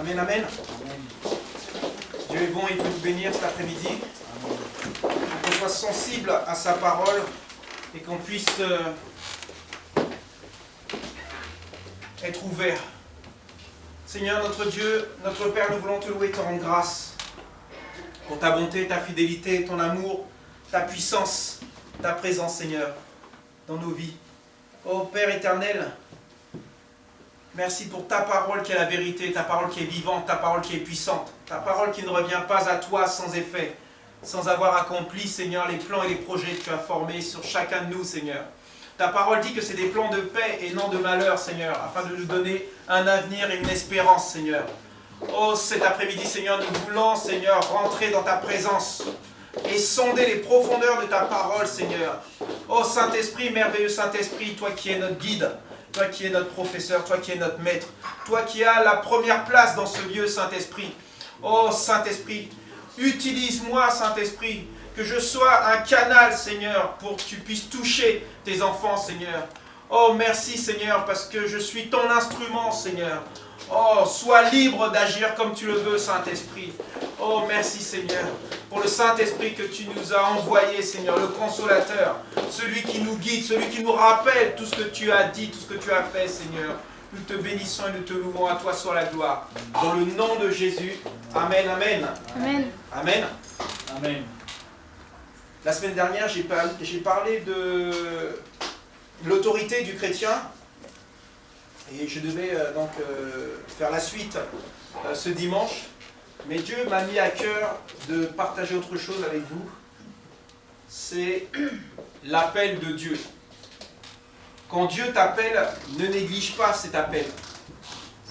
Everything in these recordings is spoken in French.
Amen, amen. Dieu est bon, il veut nous bénir cet après-midi. Qu'on soit sensible à sa parole et qu'on puisse être ouvert. Seigneur, notre Dieu, notre Père, nous voulons te louer et te rendre grâce pour ta bonté, ta fidélité, ton amour, ta puissance, ta présence, Seigneur, dans nos vies. Ô Père éternel, merci pour ta parole qui est la vérité, ta parole qui est vivante, ta parole qui est puissante, ta parole qui ne revient pas à toi sans effet, sans avoir accompli, Seigneur, les plans et les projets que tu as formés sur chacun de nous, Seigneur. Ta parole dit que c'est des plans de paix et non de malheur, Seigneur, afin de nous donner un avenir et une espérance, Seigneur. Oh, cet après-midi, Seigneur, nous voulons, Seigneur, rentrer dans ta présence et sonder les profondeurs de ta parole, Seigneur. Oh, Saint-Esprit, merveilleux Saint-Esprit, toi qui es notre guide, toi qui es notre professeur, toi qui es notre maître, toi qui as la première place dans ce lieu, Saint-Esprit. Oh, Saint-Esprit, utilise-moi, Saint-Esprit, que je sois un canal, Seigneur, pour que tu puisses toucher tes enfants, Seigneur. Oh, merci, Seigneur, parce que je suis ton instrument, Seigneur. Oh, sois libre d'agir comme tu le veux, Saint-Esprit. Oh, merci, Seigneur, pour le Saint-Esprit que tu nous as envoyé, Seigneur, le consolateur, celui qui nous guide, celui qui nous rappelle tout ce que tu as dit, tout ce que tu as fait, Seigneur. Nous te bénissons et nous te louons, à toi soit la gloire. Dans le nom de Jésus, Amen, Amen. Amen. Amen. Amen. La semaine dernière, j'ai parlé de l'autorité du chrétien. Et je devais faire la suite ce dimanche. Mais Dieu m'a mis à cœur de partager autre chose avec vous. C'est l'appel de Dieu. Quand Dieu t'appelle, ne néglige pas cet appel.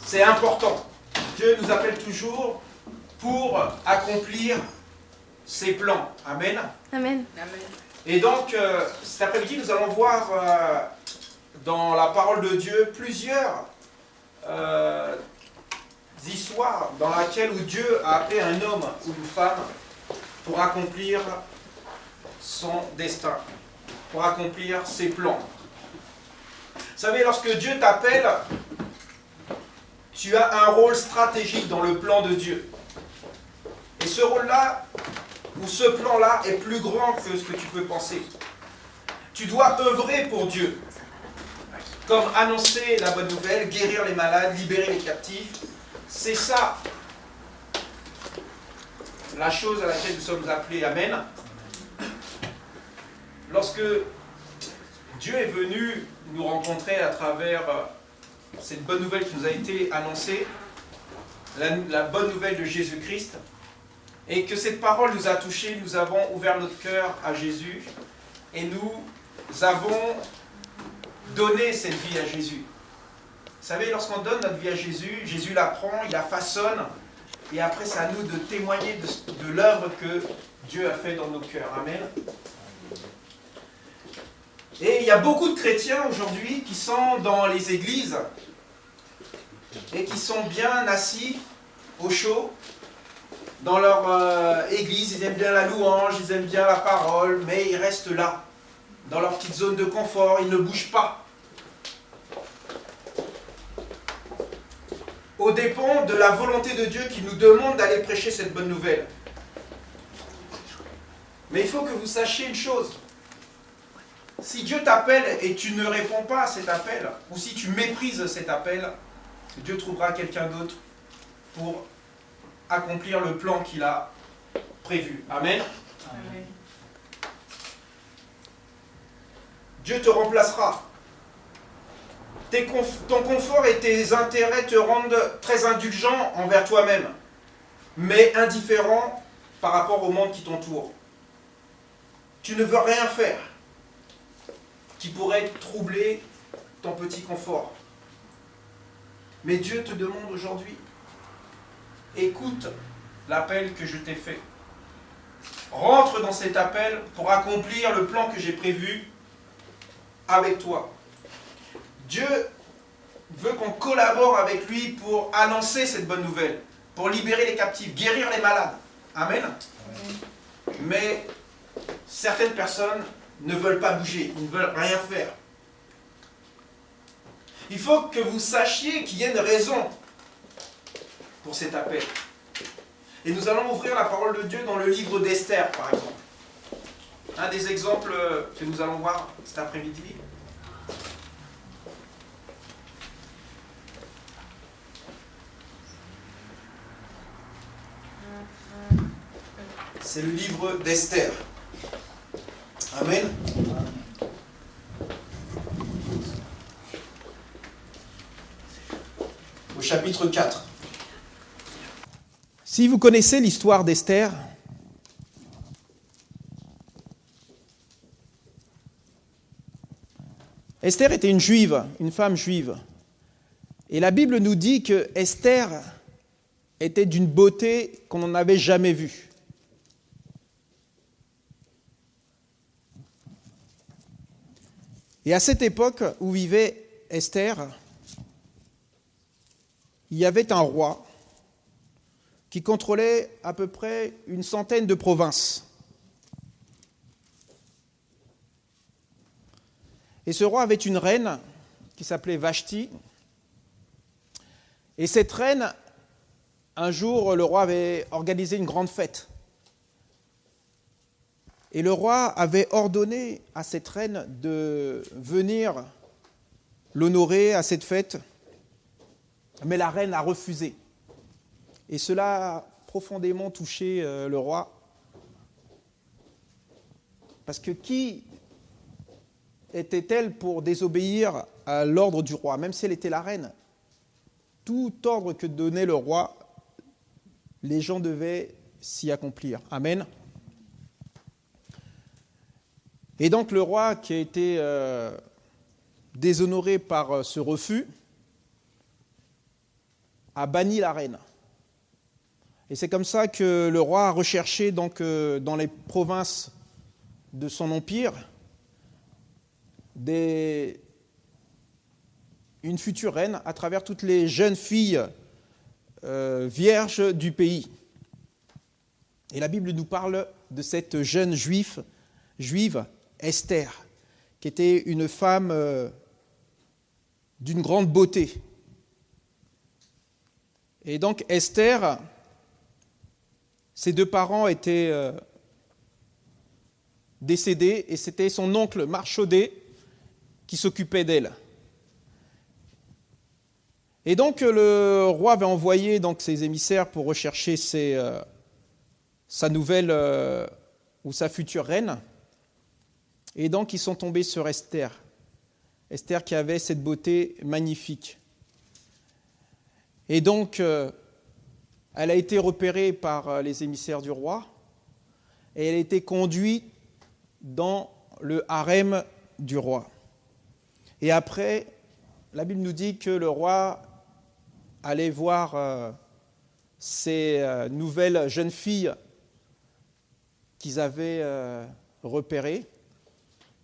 C'est important. Dieu nous appelle toujours pour accomplir ses plans. Amen. Amen. Et donc, cet après-midi, nous allons voir dans la parole de Dieu plusieurs histoires dans lesquelles où Dieu a appelé un homme ou une femme pour accomplir son destin, pour accomplir ses plans. Vous savez, lorsque Dieu t'appelle, tu as un rôle stratégique dans le plan de Dieu. Et ce rôle-là, ou ce plan-là, est plus grand que ce que tu peux penser. Tu dois œuvrer pour Dieu. Comme annoncer la bonne nouvelle, guérir les malades, libérer les captifs. C'est ça la chose à laquelle nous sommes appelés. Amen. Lorsque Dieu est venu nous rencontrer à travers cette bonne nouvelle qui nous a été annoncée, la bonne nouvelle de Jésus-Christ, et que cette parole nous a touchés, nous avons ouvert notre cœur à Jésus, et nous avons donné cette vie à Jésus. Vous savez, lorsqu'on donne notre vie à Jésus, Jésus la prend, il la façonne, et après c'est à nous de témoigner de l'œuvre que Dieu a fait dans nos cœurs. Amen. Et il y a beaucoup de chrétiens aujourd'hui qui sont dans les églises et qui sont bien assis au chaud dans leur église. Ils aiment bien la louange, ils aiment bien la parole, mais ils restent là, dans leur petite zone de confort, ils ne bougent pas. Au dépend de la volonté de Dieu qui nous demande d'aller prêcher cette bonne nouvelle. Mais il faut que vous sachiez une chose. Si Dieu t'appelle et tu ne réponds pas à cet appel, ou si tu méprises cet appel, Dieu trouvera quelqu'un d'autre pour accomplir le plan qu'il a prévu. Amen. Amen. Dieu te remplacera. Ton confort et tes intérêts te rendent très indulgent envers toi-même, mais indifférent par rapport au monde qui t'entoure. Tu ne veux rien faire qui pourrait troubler ton petit confort. Mais Dieu te demande aujourd'hui, écoute l'appel que je t'ai fait. Rentre dans cet appel pour accomplir le plan que j'ai prévu avec toi. Dieu veut qu'on collabore avec lui pour annoncer cette bonne nouvelle, pour libérer les captifs, guérir les malades. Amen. Mais certaines personnes ne veulent pas bouger, ils ne veulent rien faire. Il faut que vous sachiez qu'il y a une raison pour cet appel. Et nous allons ouvrir la parole de Dieu dans le livre d'Esther, par exemple. Un des exemples que nous allons voir cet après-midi. C'est le livre d'Esther. Amen. Au chapitre 4. Si vous connaissez l'histoire d'Esther, Esther était une juive, une femme juive. Et la Bible nous dit que Esther était d'une beauté qu'on n'en avait jamais vue. Et à cette époque où vivait Esther, il y avait un roi qui contrôlait à peu près une centaine de provinces. Et ce roi avait une reine qui s'appelait Vashti. Et cette reine, un jour, le roi avait organisé une grande fête. Et le roi avait ordonné à cette reine de venir l'honorer à cette fête, mais la reine a refusé. Et cela a profondément touché le roi, parce que qui était-elle pour désobéir à l'ordre du roi, même si elle était la reine? Tout ordre que donnait le roi, les gens devaient s'y accomplir. Amen. Et donc le roi, qui a été déshonoré par ce refus, a banni la reine. Et c'est comme ça que le roi a recherché donc, dans les provinces de son empire une future reine à travers toutes les jeunes filles vierges du pays. Et la Bible nous parle de cette jeune juive, Esther, qui était une femme d'une grande beauté. Et donc Esther, ses deux parents étaient décédés et c'était son oncle Marchodé qui s'occupait d'elle. Et donc le roi avait envoyé donc, ses émissaires pour rechercher sa nouvelle ou sa future reine. Et donc ils sont tombés sur Esther. Esther qui avait cette beauté magnifique. Et donc elle a été repérée par les émissaires du roi et elle a été conduite dans le harem du roi. Et après, la Bible nous dit que le roi allait voir ces nouvelles jeunes filles qu'ils avaient repérées.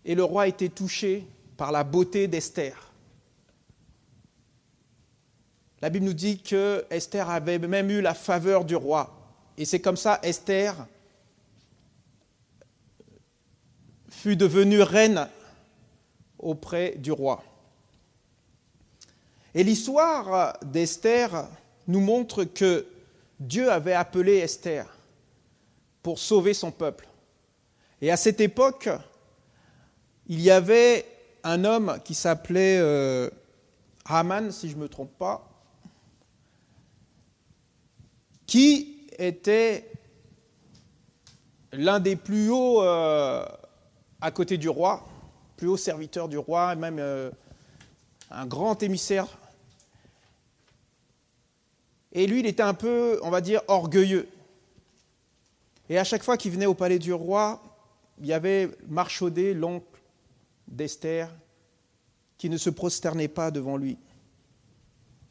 Et le roi était touché par la beauté d'Esther. La Bible nous dit que Esther avait même eu la faveur du roi. Et c'est comme ça, Esther fut devenue reine auprès du roi. Et l'histoire d'Esther nous montre que Dieu avait appelé Esther pour sauver son peuple. Et à cette époque, il y avait un homme qui s'appelait Haman, si je ne me trompe pas, qui était l'un des plus hauts à côté du roi, plus haut serviteur du roi, même un grand émissaire. Et lui, il était un peu, on va dire, orgueilleux. Et à chaque fois qu'il venait au palais du roi, il y avait Marchodé, l'oncle d'Esther, qui ne se prosternait pas devant lui.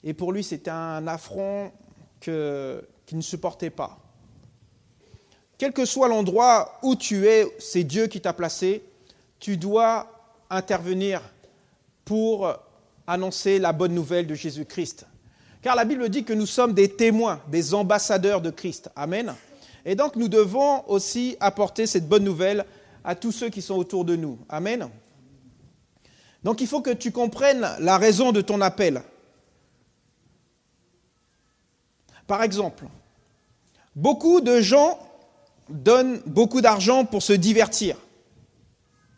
Et pour lui, c'était un affront qu'il ne supportait pas. Quel que soit l'endroit où tu es, c'est Dieu qui t'a placé, tu dois intervenir pour annoncer la bonne nouvelle de Jésus-Christ. Car la Bible dit que nous sommes des témoins, des ambassadeurs de Christ. Amen. Et donc nous devons aussi apporter cette bonne nouvelle à tous ceux qui sont autour de nous. Amen. Donc il faut que tu comprennes la raison de ton appel. Par exemple, beaucoup de gens donnent beaucoup d'argent pour se divertir.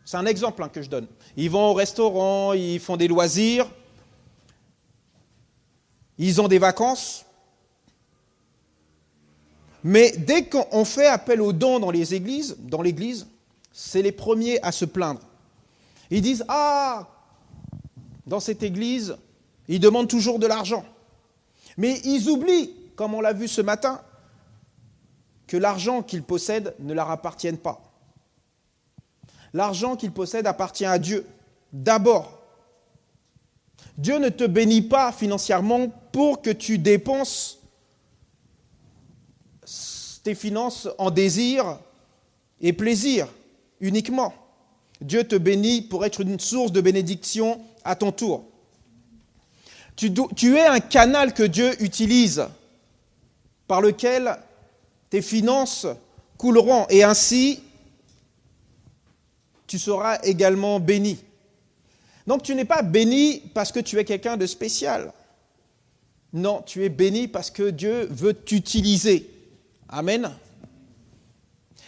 C'est un exemple que je donne. Ils vont au restaurant, ils font des loisirs, ils ont des vacances. Mais dès qu'on fait appel aux dons dans l'église, c'est les premiers à se plaindre. Ils disent « Ah, dans cette église, ils demandent toujours de l'argent. » Mais ils oublient, comme on l'a vu ce matin, que l'argent qu'ils possèdent ne leur appartient pas. L'argent qu'ils possèdent appartient à Dieu, d'abord. Dieu ne te bénit pas financièrement pour que tu dépenses tes finances en désir et plaisir uniquement. Dieu te bénit pour être une source de bénédiction à ton tour. Tu es un canal que Dieu utilise par lequel tes finances couleront et ainsi tu seras également béni. Donc tu n'es pas béni parce que tu es quelqu'un de spécial. Non, tu es béni parce que Dieu veut t'utiliser. Amen.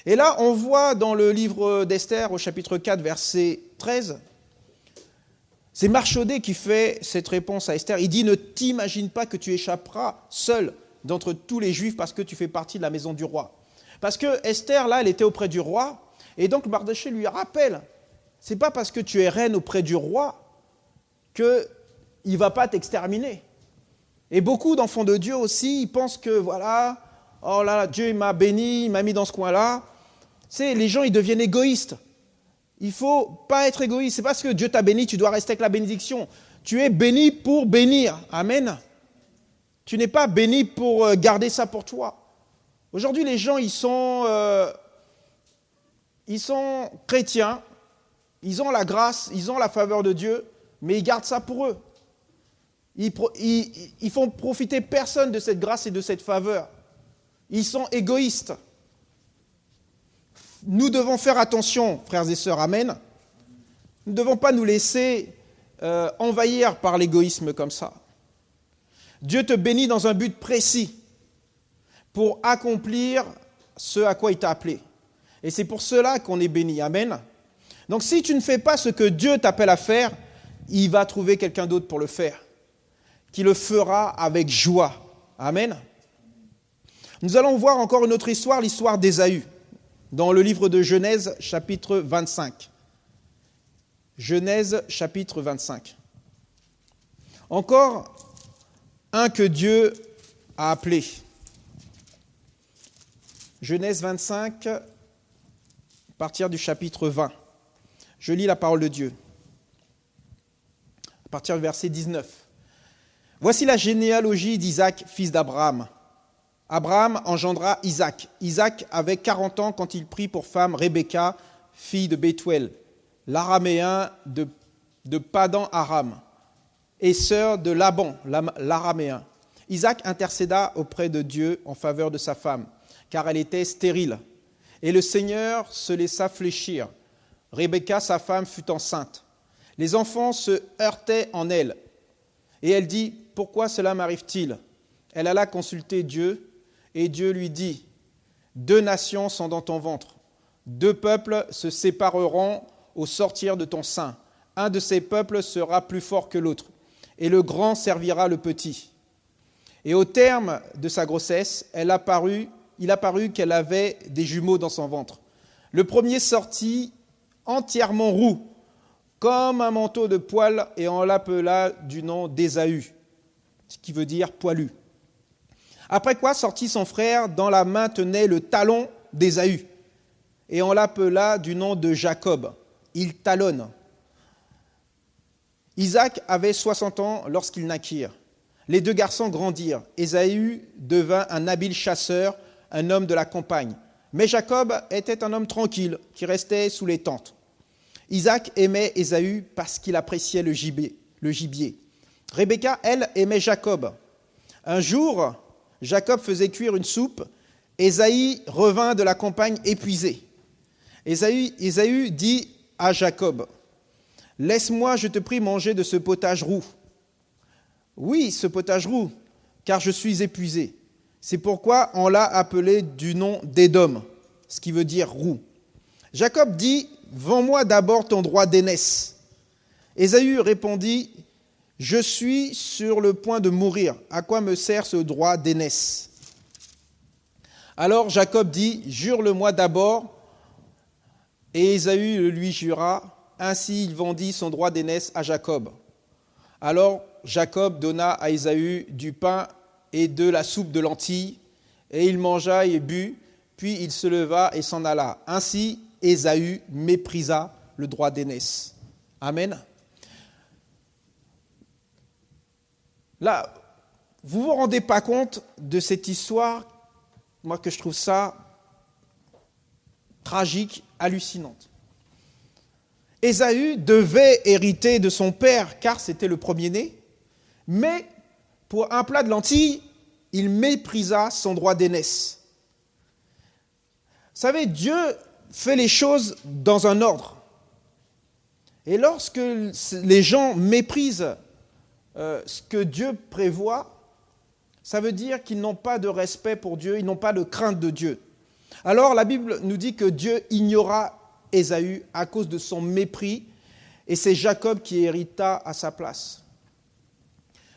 Et là, on voit dans le livre d'Esther, au chapitre 4, verset 13, c'est Marchaudé qui fait cette réponse à Esther. Il dit « Ne t'imagine pas que tu échapperas seul d'entre tous les Juifs parce que tu fais partie de la maison du roi. » Parce que Esther, là, elle était auprès du roi, et donc Mardochée lui rappelle, c'est pas parce que tu es reine auprès du roi qu'il ne va pas t'exterminer. Et beaucoup d'enfants de Dieu aussi, ils pensent que voilà, oh là, Dieu il m'a béni, il m'a mis dans ce coin-là. C'est les gens, ils deviennent égoïstes. Il ne faut pas être égoïste. C'est parce que Dieu t'a béni, tu dois rester avec la bénédiction. Tu es béni pour bénir. Amen. Tu n'es pas béni pour garder ça pour toi. Aujourd'hui, les gens, ils sont chrétiens, ils ont la grâce, ils ont la faveur de Dieu, mais ils gardent ça pour eux. Ils font profiter personne de cette grâce et de cette faveur. Ils sont égoïstes. Nous devons faire attention, frères et sœurs, amen. Nous ne devons pas nous laisser envahir par l'égoïsme comme ça. Dieu te bénit dans un but précis pour accomplir ce à quoi il t'a appelé. Et c'est pour cela qu'on est béni, amen. Donc si tu ne fais pas ce que Dieu t'appelle à faire, il va trouver quelqu'un d'autre pour le faire, qui le fera avec joie, amen. Nous allons voir encore une autre histoire, l'histoire d'Ésaü, dans le livre de Genèse, chapitre 25. Genèse, chapitre 25. Encore un que Dieu a appelé. Genèse 25, à partir du chapitre 20. Je lis la parole de Dieu. À partir du verset 19. Voici la généalogie d'Isaac, fils d'Abraham. Abraham engendra Isaac. Isaac avait 40 ans quand il prit pour femme Rebecca, fille de Bethuel, l'araméen de Padan-Aram, et sœur de Laban, l'araméen. Isaac intercéda auprès de Dieu en faveur de sa femme, car elle était stérile. Et le Seigneur se laissa fléchir. Rebecca, sa femme, fut enceinte. Les enfants se heurtaient en elle. Et elle dit, « Pourquoi cela m'arrive-t-il » Elle alla consulter Dieu, et Dieu lui dit, « 2 nations sont dans ton ventre. 2 peuples se sépareront au sortir de ton sein. Un de ces peuples sera plus fort que l'autre, et le grand servira le petit. » Et au terme de sa grossesse, il apparut qu'elle avait des jumeaux dans son ventre. Le premier sortit entièrement roux, comme un manteau de poil, et on l'appela du nom d'Ésaü, ce qui veut dire poilu. Après quoi sortit son frère, dans la main tenait le talon d'Ésaü, et on l'appela du nom de Jacob. Il talonne. Isaac avait 60 ans lorsqu'ils naquirent. Les 2 garçons grandirent. Ésaü devint un habile chasseur, un homme de la campagne. Mais Jacob était un homme tranquille, qui restait sous les tentes. Isaac aimait Ésaü parce qu'il appréciait le gibier. Rebecca, elle, aimait Jacob. Un jour, Jacob faisait cuire une soupe. Ésaü revint de la campagne épuisé. Ésaü dit à Jacob, « Laisse-moi, je te prie, manger de ce potage roux. » « Oui, ce potage roux, car je suis épuisé. » C'est pourquoi on l'a appelé du nom d'Édom, ce qui veut dire roue. Jacob dit, « Vends-moi d'abord ton droit d'aînesse. » Ésaü répondit, « Je suis sur le point de mourir. À quoi me sert ce droit d'aînesse ?» Alors Jacob dit, « Jure-le-moi d'abord. » Et Ésaü le lui jura. Ainsi il vendit son droit d'aînesse à Jacob. Alors Jacob donna à Ésaü du pain et de la soupe de lentilles, et il mangea et but, puis il se leva et s'en alla. Ainsi Ésaü méprisa le droit d'aînesse. Amen. Là, vous ne vous rendez pas compte de cette histoire, moi que je trouve ça tragique, hallucinante. Ésaü devait hériter de son père, car c'était le premier-né, mais pour un plat de lentilles, il méprisa son droit d'aînesse. Vous savez, Dieu fait les choses dans un ordre. Et lorsque les gens méprisent ce que Dieu prévoit, ça veut dire qu'ils n'ont pas de respect pour Dieu, ils n'ont pas de crainte de Dieu. Alors la Bible nous dit que Dieu ignora Ésaü à cause de son mépris, et c'est Jacob qui hérita à sa place.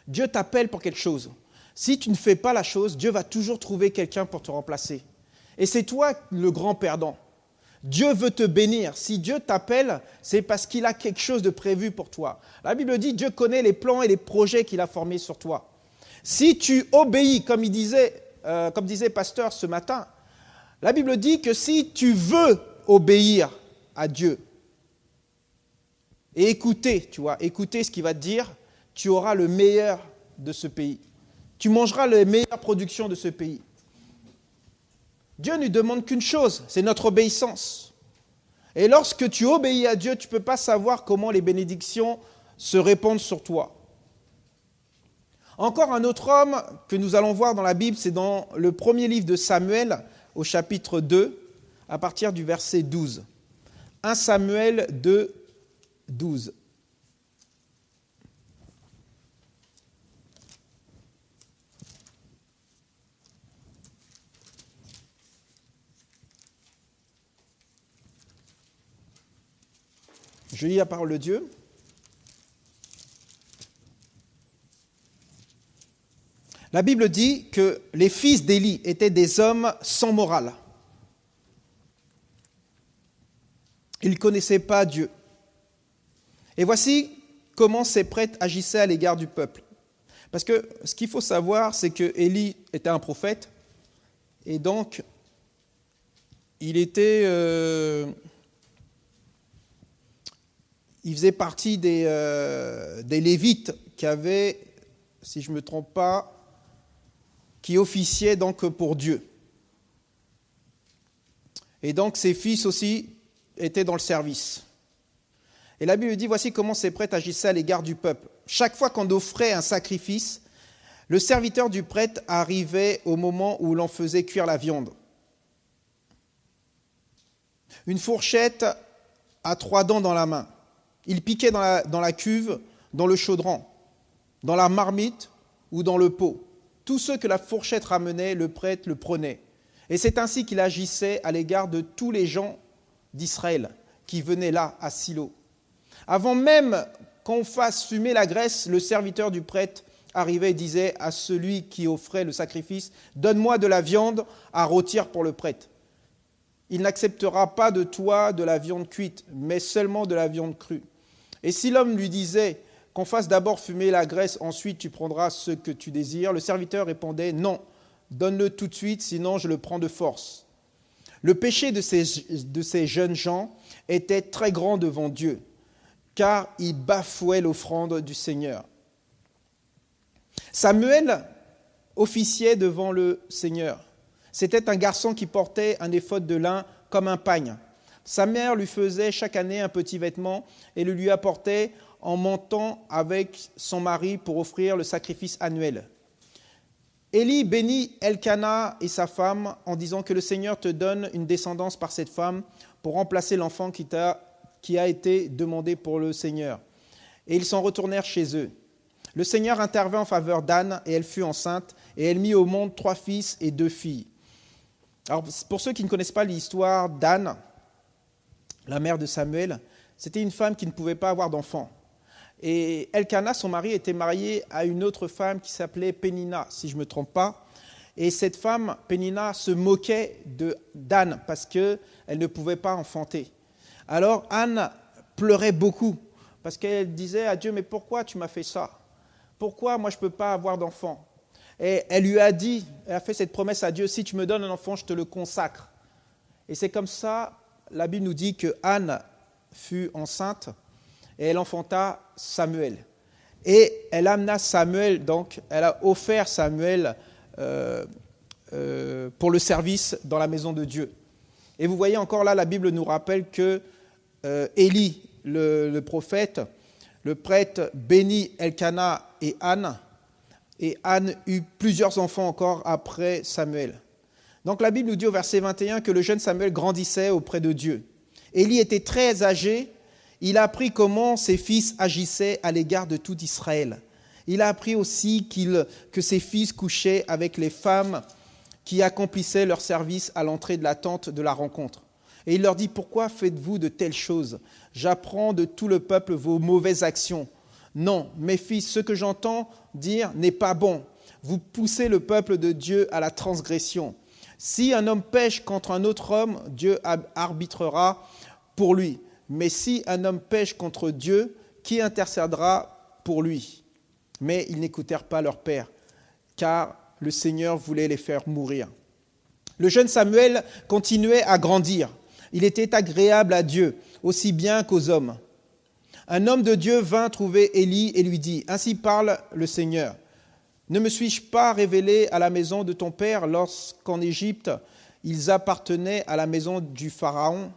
Dieu t'appelle pour quelque chose. Si tu ne fais pas la chose, Dieu va toujours trouver quelqu'un pour te remplacer. Et c'est toi le grand perdant. Dieu veut te bénir. Si Dieu t'appelle, c'est parce qu'il a quelque chose de prévu pour toi. La Bible dit, Dieu connaît les plans et les projets qu'il a formés sur toi. Si tu obéis, comme disait Pasteur ce matin, la Bible dit que si tu veux obéir à Dieu et écouter ce qu'il va te dire, tu auras le meilleur de ce pays. Tu mangeras les meilleures productions de ce pays. Dieu ne demande qu'une chose, c'est notre obéissance. Et lorsque tu obéis à Dieu, tu ne peux pas savoir comment les bénédictions se répandent sur toi. Encore un autre homme que nous allons voir dans la Bible, c'est dans le premier livre de Samuel, au chapitre 2, à partir du verset 12. 1 Samuel 2, 12. Je lis la parole de Dieu. La Bible dit que les fils d'Élie étaient des hommes sans morale. Ils ne connaissaient pas Dieu. Et voici comment ces prêtres agissaient à l'égard du peuple. Parce que ce qu'il faut savoir, c'est que Élie était un prophète, et donc il faisait partie des Lévites qui avaient, si je ne me trompe pas, qui officiaient donc pour Dieu. Et donc ses fils aussi étaient dans le service. Et la Bible dit, voici comment ces prêtres agissaient à l'égard du peuple. Chaque fois qu'on offrait un sacrifice, le serviteur du prêtre arrivait au moment où l'on faisait cuire la viande. Une fourchette à 3 dents dans la main. Il piquait dans la cuve, dans le chaudron, dans la marmite ou dans le pot. Tout ce que la fourchette ramenait, le prêtre le prenait. Et c'est ainsi qu'il agissait à l'égard de tous les gens d'Israël qui venaient là, à Silo. Avant même qu'on fasse fumer la graisse, le serviteur du prêtre arrivait et disait à celui qui offrait le sacrifice, « Donne-moi de la viande à rôtir pour le prêtre. Il n'acceptera pas de toi de la viande cuite, mais seulement de la viande crue. » Et si l'homme lui disait qu'on fasse d'abord fumer la graisse, ensuite tu prendras ce que tu désires, le serviteur répondait, « Non, donne-le tout de suite, sinon je le prends de force. » Le péché de ces jeunes gens était très grand devant Dieu, car ils bafouaient l'offrande du Seigneur. Samuel officiait devant le Seigneur. C'était un garçon qui portait un éphod de lin comme un pagne. Sa mère lui faisait chaque année un petit vêtement et le lui apportait en montant avec son mari pour offrir le sacrifice annuel. Élie bénit Elkana et sa femme en disant que le Seigneur te donne une descendance par cette femme pour remplacer l'enfant qui a été demandé pour le Seigneur. Et ils s'en retournèrent chez eux. Le Seigneur intervint en faveur d'Anne et elle fut enceinte et elle mit au monde 3 fils et 2 filles. Alors, pour ceux qui ne connaissent pas l'histoire d'Anne, la mère de Samuel, c'était une femme qui ne pouvait pas avoir d'enfant. Et Elkana, son mari, était marié à une autre femme qui s'appelait Pénina, si je ne me trompe pas. Et cette femme, Pénina, se moquait d'Anne parce qu'elle ne pouvait pas enfanter. Alors Anne pleurait beaucoup parce qu'elle disait à Dieu, mais pourquoi tu m'as fait ça? Pourquoi moi je ne peux pas avoir d'enfant? Et elle lui a dit, elle a fait cette promesse à Dieu, si tu me donnes un enfant, je te le consacre. Et c'est comme ça, la Bible nous dit que Anne fut enceinte et elle enfanta Samuel. Et elle amena Samuel, donc elle a offert Samuel pour le service dans la maison de Dieu. Et vous voyez encore là, la Bible nous rappelle que Élie, le prophète, le prêtre bénit Elkana et Anne eut plusieurs enfants encore après Samuel. Donc la Bible nous dit au verset 21 que le jeune Samuel grandissait auprès de Dieu. Élie était très âgé, il a appris comment ses fils agissaient à l'égard de tout Israël. Il a appris aussi que ses fils couchaient avec les femmes qui accomplissaient leur service à l'entrée de la tente de la rencontre. Et il leur dit, pourquoi faites-vous de telles choses? J'apprends de tout le peuple vos mauvaises actions. Non, mes fils, ce que j'entends dire n'est pas bon. Vous poussez le peuple de Dieu à la transgression. Si un homme pêche contre un autre homme, Dieu arbitrera pour lui. Mais si un homme pêche contre Dieu, qui intercédera pour lui? Mais ils n'écoutèrent pas leur père, car le Seigneur voulait les faire mourir. Le jeune Samuel continuait à grandir. Il était agréable à Dieu, aussi bien qu'aux hommes. Un homme de Dieu vint trouver Élie et lui dit, « Ainsi parle le Seigneur. Ne me suis-je pas révélé à la maison de ton père lorsqu'en Égypte, ils appartenaient à la maison du Pharaon?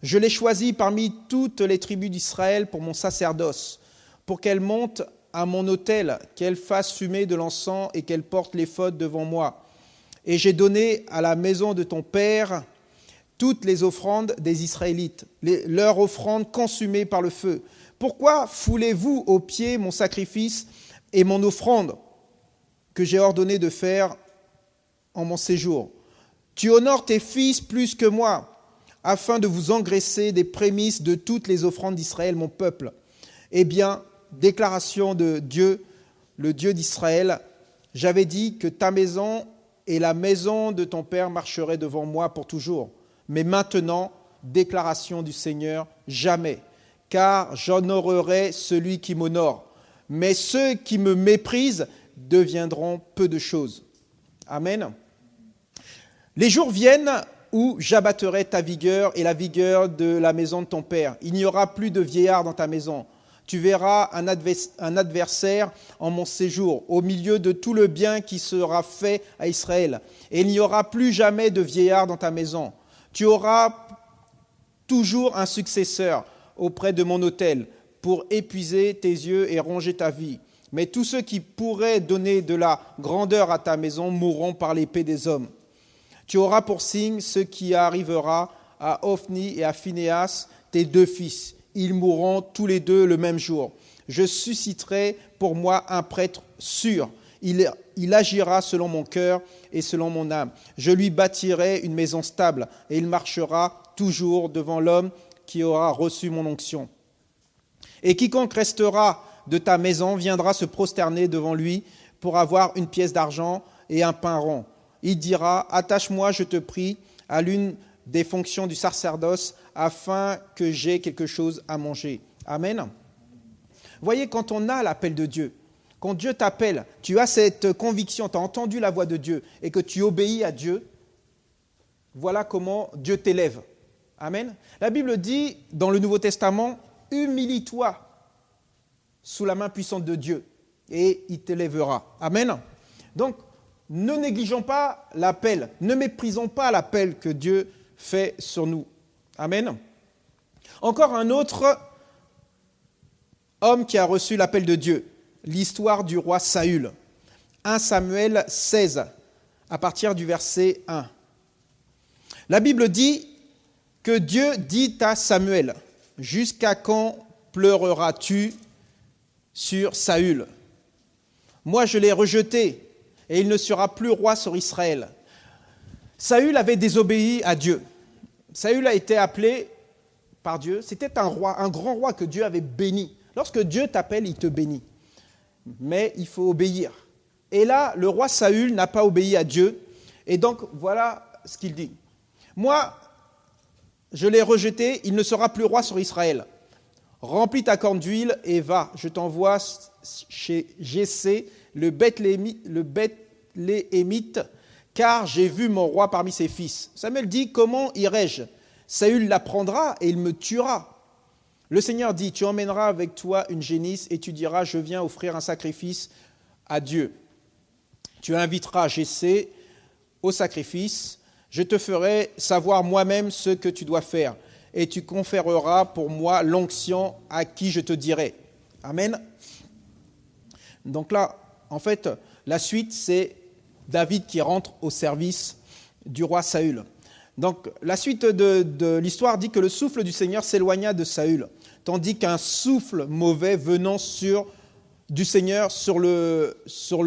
Je l'ai choisi parmi toutes les tribus d'Israël pour mon sacerdoce, pour qu'elle monte à mon autel, qu'elle fasse fumer de l'encens et qu'elle porte l'éphod devant moi. Et j'ai donné à la maison de ton père toutes les offrandes des Israélites, leurs offrandes consumées par le feu. Pourquoi foulez-vous aux pieds mon sacrifice et mon offrande que j'ai ordonné de faire en mon séjour? Tu honores tes fils plus que moi, afin de vous engraisser des prémices de toutes les offrandes d'Israël, mon peuple. Eh bien, déclaration de Dieu, le Dieu d'Israël, j'avais dit que ta maison et la maison de ton père marcheraient devant moi pour toujours. Mais maintenant, déclaration du Seigneur, jamais, car j'honorerai celui qui m'honore. Mais ceux qui me méprisent deviendront peu de choses. Amen. Les jours viennent où j'abattrai ta vigueur et la vigueur de la maison de ton père. Il n'y aura plus de vieillard dans ta maison. Tu verras un adversaire en mon séjour, au milieu de tout le bien qui sera fait à Israël. Et il n'y aura plus jamais de vieillard dans ta maison. Tu auras toujours un successeur auprès de mon autel pour épuiser tes yeux et ronger ta vie. Mais tous ceux qui pourraient donner de la grandeur à ta maison mourront par l'épée des hommes. Tu auras pour signe ce qui arrivera à Ophni et à Phinéas, tes 2 fils. Ils mourront tous les 2 le même jour. Je susciterai pour moi un prêtre sûr. Il agira selon mon cœur et selon mon âme. Je lui bâtirai une maison stable et il marchera toujours devant l'homme qui aura reçu mon onction. Et quiconque restera de ta maison viendra se prosterner devant lui pour avoir une pièce d'argent et un pain rond. Il dira, attache-moi, je te prie, à l'une des fonctions du sacerdoce afin que j'aie quelque chose à manger. Amen. Voyez, quand on a l'appel de Dieu, quand Dieu t'appelle, tu as cette conviction, tu as entendu la voix de Dieu et que tu obéis à Dieu, voilà comment Dieu t'élève. Amen. La Bible dit dans le Nouveau Testament, humilie-toi sous la main puissante de Dieu et il t'élèvera. Amen. Donc, ne négligeons pas l'appel, ne méprisons pas l'appel que Dieu fait sur nous. Amen. Encore un autre homme qui a reçu l'appel de Dieu, l'histoire du roi Saül. 1 Samuel 16, à partir du verset 1. La Bible dit que Dieu dit à Samuel, « Jusqu'à quand pleureras-tu sur Saül, Moi, je l'ai rejeté, et il ne sera plus roi sur Israël. Saül avait désobéi à Dieu. Saül a été appelé par Dieu. C'était un roi, un grand roi que Dieu avait béni. Lorsque Dieu t'appelle, il te bénit. Mais il faut obéir. Et là, le roi Saül n'a pas obéi à Dieu. Et donc, voilà ce qu'il dit. Moi, je l'ai rejeté, il ne sera plus roi sur Israël. Remplis ta corne d'huile et va. Je t'envoie chez Jessé, le Bethléemite, car j'ai vu mon roi parmi ses fils. Samuel dit, comment irai-je? Saül l'apprendra et il me tuera. Le Seigneur dit, tu emmèneras avec toi une génisse et tu diras, je viens offrir un sacrifice à Dieu. Tu inviteras Jessé au sacrifice. Je te ferai savoir moi-même ce que tu dois faire. Et tu conféreras pour moi l'onction à qui je te dirai. Amen. Donc là, en fait, la suite, c'est David qui rentre au service du roi Saül. Donc la suite de l'histoire dit que le souffle du Seigneur s'éloigna de Saül, tandis qu'un souffle mauvais venant du Seigneur sur le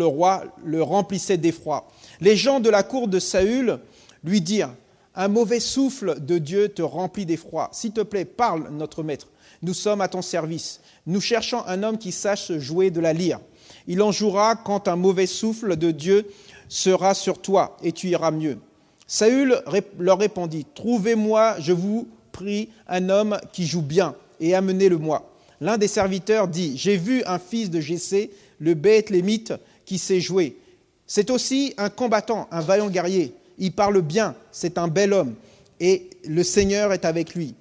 roi le remplissait d'effroi. Les gens de la cour de Saül lui dirent, un mauvais souffle de Dieu te remplit d'effroi. S'il te plaît, parle, notre maître. Nous sommes à ton service. Nous cherchons un homme qui sache jouer de la lyre. Il en jouera quand un mauvais souffle de Dieu sera sur toi et tu iras mieux. Saül leur répondit, trouvez-moi, je vous prie, un homme qui joue bien et amenez-le-moi. L'un des serviteurs dit, j'ai vu un fils de Jessé, le Bethléemite, qui sait jouer. C'est aussi un combattant, un vaillant guerrier. Il parle bien, c'est un bel homme, et le Seigneur est avec lui.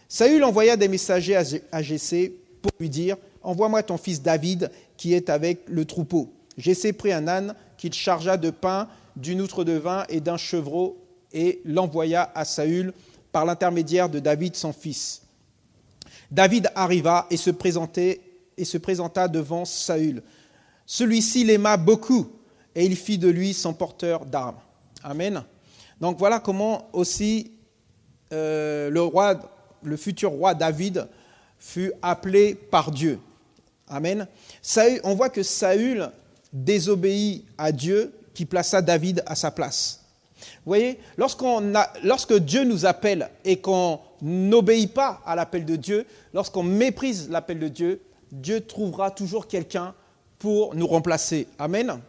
Saül envoya des messagers à Jessé pour lui dire, envoie-moi ton fils David qui est avec le troupeau. Jessé prit un âne qu'il chargea de pain, d'une outre de vin et d'un chevreau, et l'envoya à Saül par l'intermédiaire de David son fils. David arriva et se présenta devant Saül. Celui-ci l'aima beaucoup, et il fit de lui son porteur d'armes. Amen. Donc voilà comment aussi le futur roi David fut appelé par Dieu. Amen. On voit que Saül désobéit à Dieu qui plaça David à sa place. Vous voyez, lorsque Dieu nous appelle et qu'on n'obéit pas à l'appel de Dieu, lorsqu'on méprise l'appel de Dieu, Dieu trouvera toujours quelqu'un pour nous remplacer. Amen.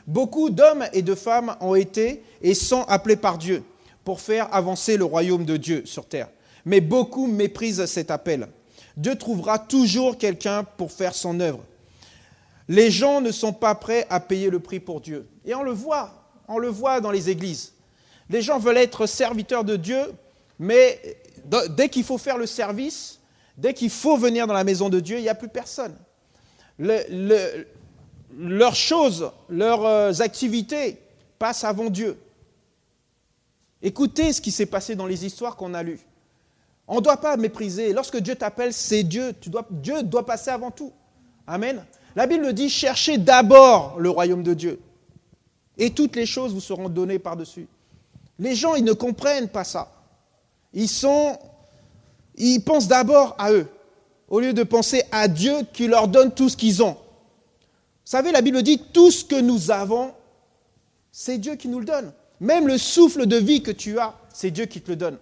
Beaucoup d'hommes et de femmes ont été et sont appelés par Dieu pour faire avancer le royaume de Dieu sur terre. Mais beaucoup méprisent cet appel. Dieu trouvera toujours quelqu'un pour faire son œuvre. Les gens ne sont pas prêts à payer le prix pour Dieu. Et on le voit dans les églises. Les gens veulent être serviteurs de Dieu, mais dès qu'il faut faire le service, dès qu'il faut venir dans la maison de Dieu, il n'y a plus personne. Leurs choses, leurs activités passent avant Dieu. Écoutez ce qui s'est passé dans les histoires qu'on a lues. On ne doit pas mépriser. Lorsque Dieu t'appelle, c'est Dieu. Dieu doit passer avant tout. Amen. La Bible dit, cherchez d'abord le royaume de Dieu. Et toutes les choses vous seront données par-dessus. Les gens, ils ne comprennent pas ça. Ils pensent d'abord à eux, au lieu de penser à Dieu qui leur donne tout ce qu'ils ont. Vous savez, la Bible dit, tout ce que nous avons, c'est Dieu qui nous le donne. Même le souffle de vie que tu as, c'est Dieu qui te le donne.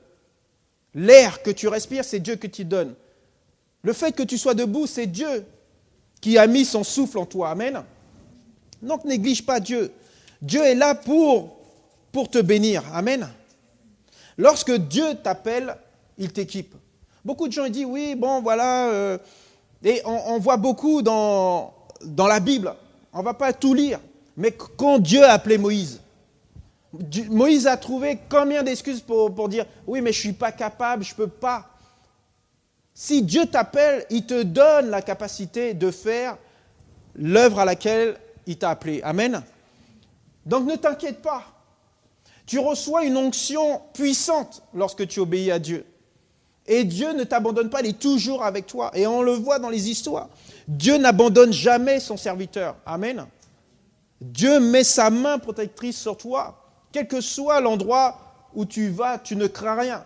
L'air que tu respires, c'est Dieu qui te le donne. Le fait que tu sois debout, c'est Dieu qui a mis son souffle en toi. Amen. Donc, néglige pas Dieu. Dieu est là pour te bénir. Amen. Lorsque Dieu t'appelle, il t'équipe. Beaucoup de gens disent, oui, bon, voilà. Et on voit beaucoup dans la Bible. On ne va pas tout lire. Mais quand Dieu a appelé Moïse, Moïse a trouvé combien d'excuses pour dire, oui, mais je ne suis pas capable, je ne peux pas. Si Dieu t'appelle, il te donne la capacité de faire l'œuvre à laquelle il t'a appelé. Amen. Donc ne t'inquiète pas. Tu reçois une onction puissante lorsque tu obéis à Dieu. Et Dieu ne t'abandonne pas, il est toujours avec toi. Et on le voit dans les histoires. Dieu n'abandonne jamais son serviteur. Amen. Dieu met sa main protectrice sur toi. Quel que soit l'endroit où tu vas, tu ne crains rien.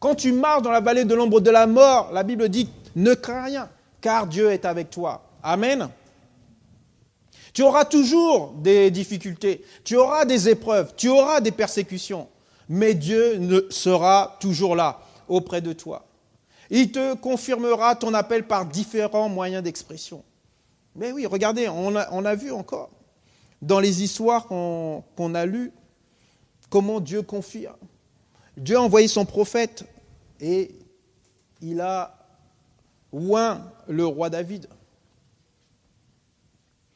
Quand tu marches dans la vallée de l'ombre de la mort, la Bible dit, ne crains rien, car Dieu est avec toi. Amen. Tu auras toujours des difficultés, tu auras des épreuves, tu auras des persécutions, mais Dieu sera toujours là, auprès de toi. Il te confirmera ton appel par différents moyens d'expression. Mais oui, regardez, on a vu encore, dans les histoires qu'on a lues, comment Dieu confirme. Dieu a envoyé son prophète et il a oint le roi David.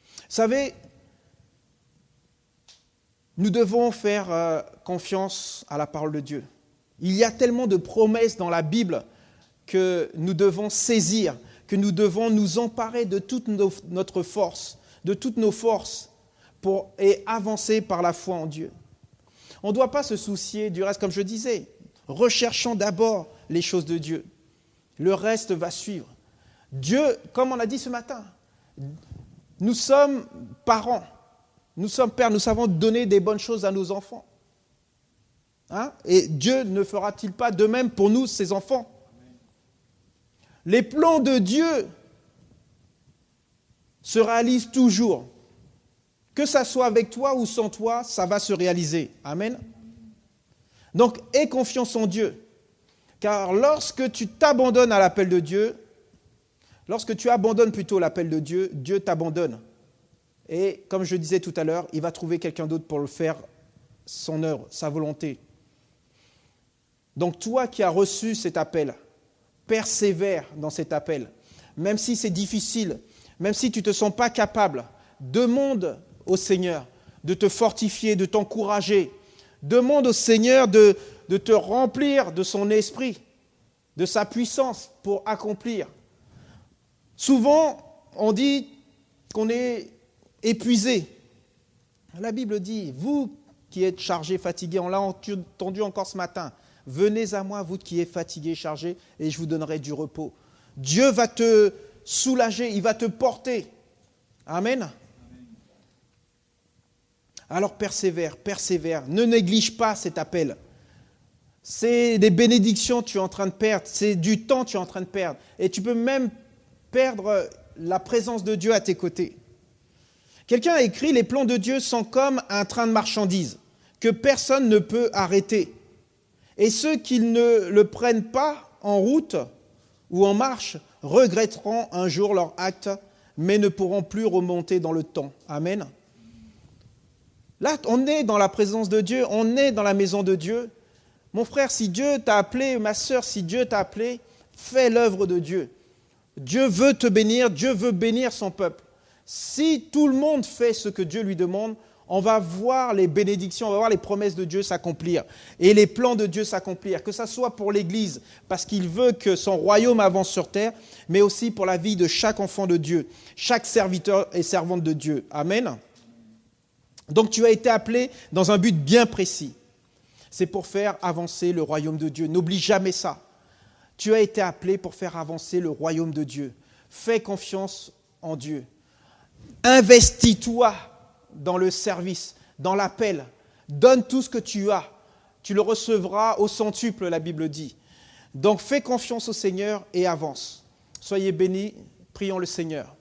Vous savez, nous devons faire confiance à la parole de Dieu. Il y a tellement de promesses dans la Bible que nous devons saisir, que nous devons nous emparer de toute notre force, de toutes nos forces et avancer par la foi en Dieu. On ne doit pas se soucier du reste, comme je disais. Recherchons d'abord les choses de Dieu. Le reste va suivre. Dieu, comme on a dit ce matin, nous sommes parents, nous sommes pères, nous savons donner des bonnes choses à nos enfants. Hein? Et Dieu ne fera-t-il pas de même pour nous, ses enfants? Les plans de Dieu se réalisent toujours. Que ça soit avec toi ou sans toi, ça va se réaliser. Amen. Donc, aie confiance en Dieu. Car lorsque tu t'abandonnes à l'appel de Dieu, lorsque tu abandonnes plutôt l'appel de Dieu, Dieu t'abandonne. Et comme je disais tout à l'heure, il va trouver quelqu'un d'autre pour le faire son œuvre, sa volonté. Donc toi qui as reçu cet appel, persévère dans cet appel. Même si c'est difficile, même si tu ne te sens pas capable, demande au Seigneur de te fortifier, de t'encourager. Demande au Seigneur de te remplir de son esprit, de sa puissance pour accomplir. Souvent, on dit qu'on est épuisé. La Bible dit, vous qui êtes chargés, fatigués, on l'a entendu encore ce matin, venez à moi, vous qui êtes fatigués, chargés, et je vous donnerai du repos. Dieu va te soulager, il va te porter. Amen. Alors persévère, ne néglige pas cet appel. C'est des bénédictions que tu es en train de perdre, c'est du temps que tu es en train de perdre. Et tu peux même perdre la présence de Dieu à tes côtés. Quelqu'un a écrit « Les plans de Dieu sont comme un train de marchandises que personne ne peut arrêter. Et ceux qui ne le prennent pas en route ou en marche regretteront un jour leur acte, mais ne pourront plus remonter dans le temps. » Amen. Là, on est dans la présence de Dieu, on est dans la maison de Dieu. Mon frère, si Dieu t'a appelé, ma sœur, si Dieu t'a appelé, fais l'œuvre de Dieu. Dieu veut te bénir, Dieu veut bénir son peuple. Si tout le monde fait ce que Dieu lui demande, on va voir les bénédictions, on va voir les promesses de Dieu s'accomplir et les plans de Dieu s'accomplir, que ce soit pour l'Église, parce qu'il veut que son royaume avance sur terre, mais aussi pour la vie de chaque enfant de Dieu, chaque serviteur et servante de Dieu. Amen. Donc tu as été appelé dans un but bien précis. C'est pour faire avancer le royaume de Dieu. N'oublie jamais ça. Tu as été appelé pour faire avancer le royaume de Dieu. Fais confiance en Dieu. Investis-toi dans le service, dans l'appel. Donne tout ce que tu as. Tu le recevras au centuple, la Bible dit. Donc fais confiance au Seigneur et avance. Soyez bénis, prions le Seigneur.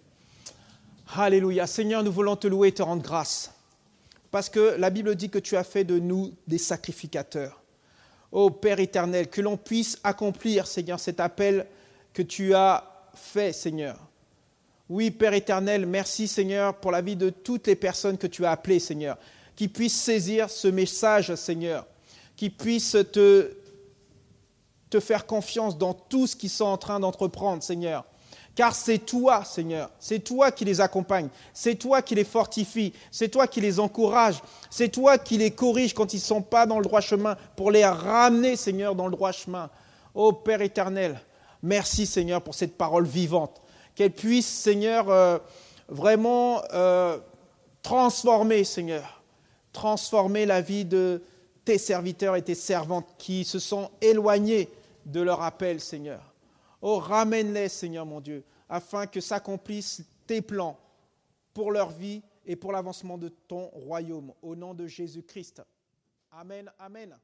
Alléluia. Seigneur, nous voulons te louer et te rendre grâce. Parce que la Bible dit que tu as fait de nous des sacrificateurs. Ô Père éternel, que l'on puisse accomplir, Seigneur, cet appel que tu as fait, Seigneur. Oui, Père éternel, merci, Seigneur, pour la vie de toutes les personnes que tu as appelées, Seigneur. Qui puissent saisir ce message, Seigneur. Qui puissent te faire confiance dans tout ce qu'ils sont en train d'entreprendre, Seigneur. Car c'est toi, Seigneur, c'est toi qui les accompagne, c'est toi qui les fortifie, c'est toi qui les encourage, c'est toi qui les corrige quand ils ne sont pas dans le droit chemin, pour les ramener, Seigneur, dans le droit chemin. Ô Père éternel, merci, Seigneur, pour cette parole vivante, qu'elle puisse, Seigneur, vraiment transformer, Seigneur, transformer la vie de tes serviteurs et tes servantes qui se sont éloignés de leur appel, Seigneur. Oh, ramène-les, Seigneur mon Dieu, afin que s'accomplissent tes plans pour leur vie et pour l'avancement de ton royaume. Au nom de Jésus-Christ. Amen, amen.